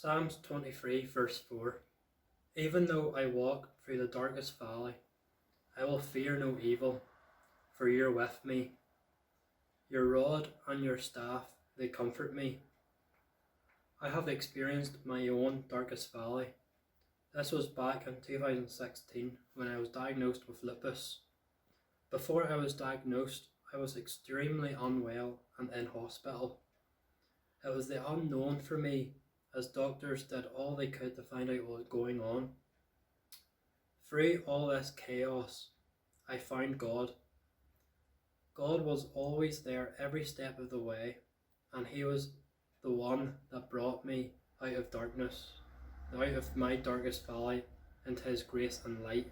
Psalms 23 verse 4. Even though I walk through the darkest valley, I will fear no evil, for you're with me. Your rod and your staff, they comfort me. I have experienced my own darkest valley. This was back in 2016 when I was diagnosed with lupus. Before I was diagnosed, I was extremely unwell and in hospital. It was the unknown for me, as doctors did all they could to find out what was going on. Through all this chaos, I found God. God was always there every step of the way, and He was the one that brought me out of darkness, out of my darkest valley, into His grace and light.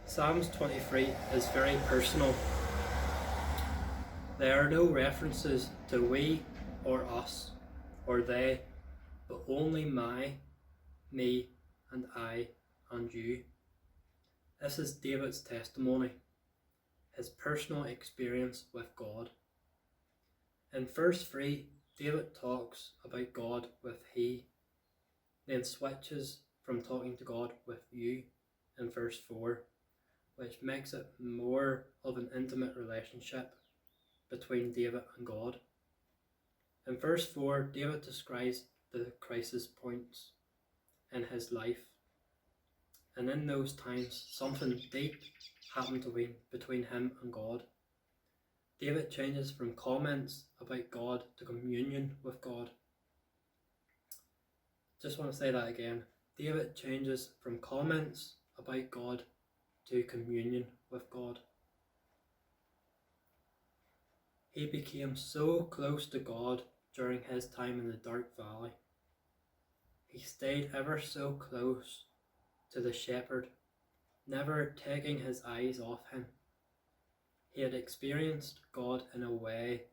Psalms 23 is very personal. There are no references to we or us or they, but only my, me, and I, and you. This is David's testimony, his personal experience with God. In verse 3, David talks about God with he, then switches from talking to God with you in verse 4, which makes it more of an intimate relationship between David and God. In verse 4, David describes the crisis points in his life, and in those times something deep happened between him and God. David changes from comments about God to communion with God. Just want to say that again. David changes from comments about God to communion with God. He became so close to God during his time in the dark valley. He stayed ever so close to the shepherd, never taking his eyes off him. He had experienced God in a way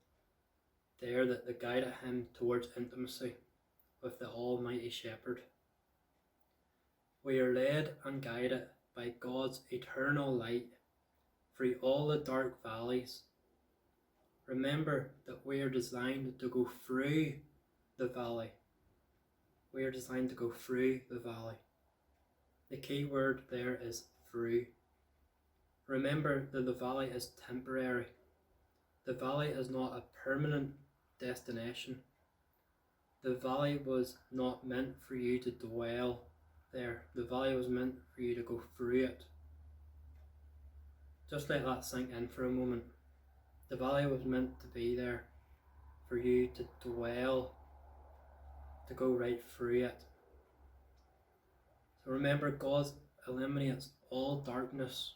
there that guided him towards intimacy with the Almighty Shepherd. We are led and guided by God's eternal light through all the dark valleys. Remember that we are designed to go through the valley. We are designed to go through the valley. The key word there is through. Remember that the valley is temporary. The valley is not a permanent destination. The valley was not meant for you to dwell there. The valley was meant for you to go through it. Just let that sink in for a moment. The valley was meant to be there for you to dwell, to go right through it. So remember, God eliminates all darkness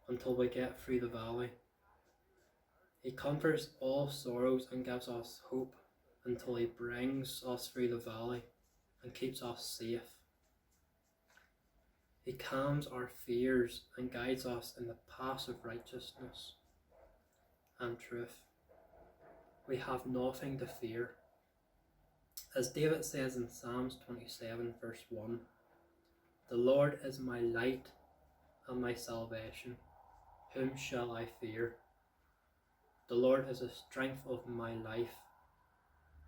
until we get through the valley. He comforts all sorrows and gives us hope until He brings us through the valley and keeps us safe. He calms our fears and guides us in the paths of righteousness and truth. We have nothing to fear. As David says in Psalms 27 verse 1, "The Lord is my light and my salvation. Whom shall I fear? The Lord is the strength of my life.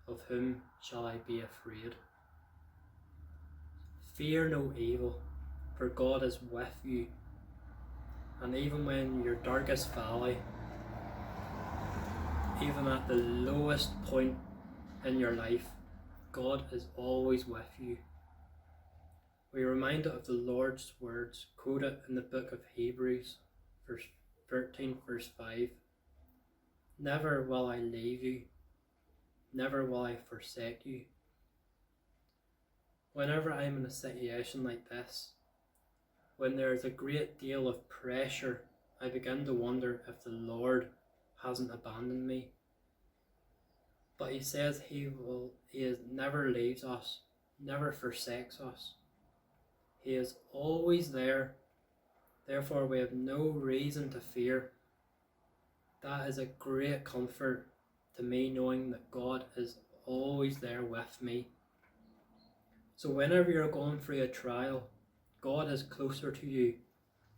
Of whom shall I be afraid?" Fear no evil, for God is with you. And even when your darkest valley, even at the lowest point in your life, God is always with you. We are reminded of the Lord's words quoted in the book of Hebrews, verse 13, verse 5. "Never will I leave you, never will I forsake you." Whenever I'm in a situation like this, when there is a great deal of pressure, I begin to wonder if the Lord hasn't abandoned me. But He says He never leaves us, never forsakes us. He is always there. Therefore, we have no reason to fear. That is a great comfort to me, knowing that God is always there with me. So whenever you're going through a trial, God is closer to you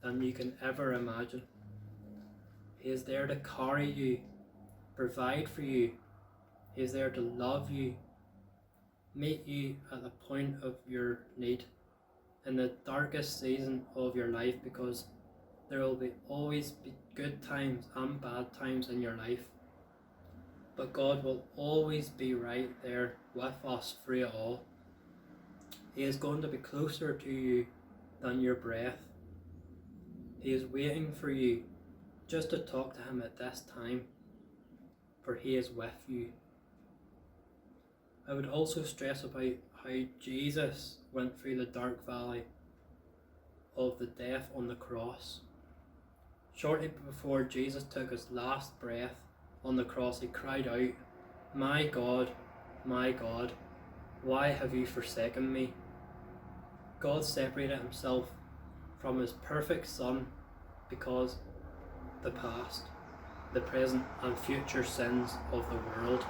than you can ever imagine. He is there to carry you, provide for you. He is there to love you, meet you at the point of your need in the darkest season of your life, because there will always be good times and bad times in your life. But God will always be right there with us through it all. He is going to be closer to you than your breath. He is waiting for you just to talk to him at this time, for he is with you. I would also stress about how Jesus went through the dark valley of the death on the cross. Shortly before Jesus took his last breath on the cross, he cried out, my God, why have you forsaken me?" God separated himself from his perfect Son because the past, the present and future sins of the world.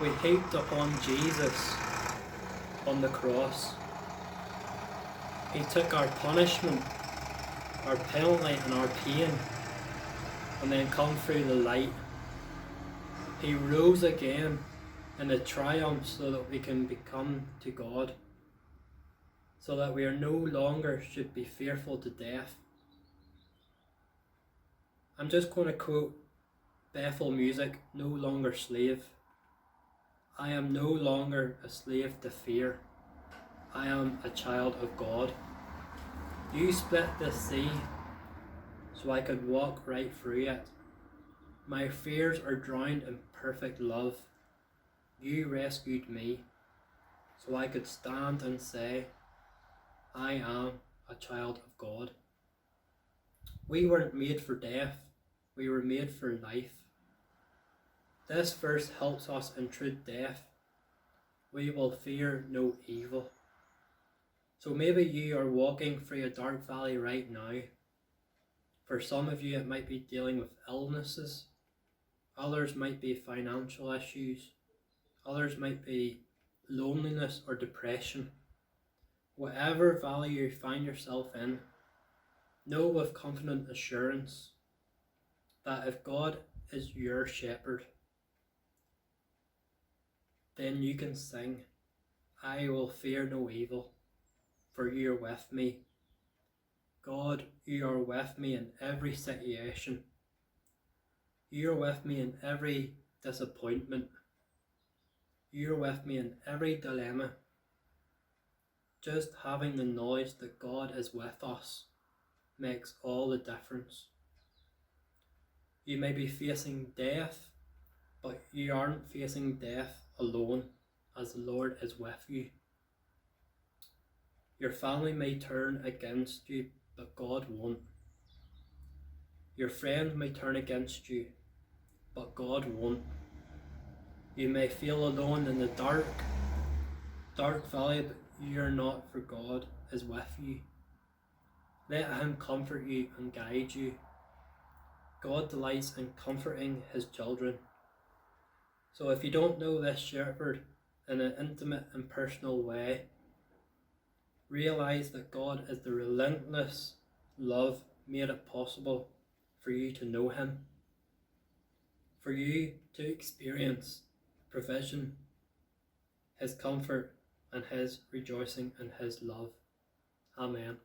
We heaped upon Jesus on the cross. He took our punishment, our penalty and our pain, and then come through the light. He rose again in a triumph so that we can become to God, so that we are no longer should be fearful to death. I'm just going to quote Bethel music, "No longer slave." I am no longer a slave to fear. I am a child of God. You split the sea so I could walk right through it. My fears are drowned in perfect love. You rescued me so I could stand and say, I am a child of God. We weren't made for death, we were made for life. This verse helps us intrude death. We will fear no evil. So maybe you are walking through a dark valley right now. For some of you it might be dealing with illnesses, others might be financial issues, others might be loneliness or depression. Whatever valley you find yourself in, know with confident assurance that if God is your shepherd, then you can sing, I will fear no evil, for you are with me. God, you are with me in every situation. You are with me in every disappointment. You are with me in every dilemma. Just having the knowledge that God is with us makes all the difference. You may be facing death, but you aren't facing death alone, as the Lord is with you. Your family may turn against you, but God won't. Your friend may turn against you, but God won't. You may feel alone in the dark valley, but you are not, for God is with you. Let him comfort you and guide you. God delights in comforting his children. So if you don't know this shepherd in an intimate and personal way, realize that God is the relentless love made it possible for you to know him, for you to experience provision, his comfort and his rejoicing and his love. Amen.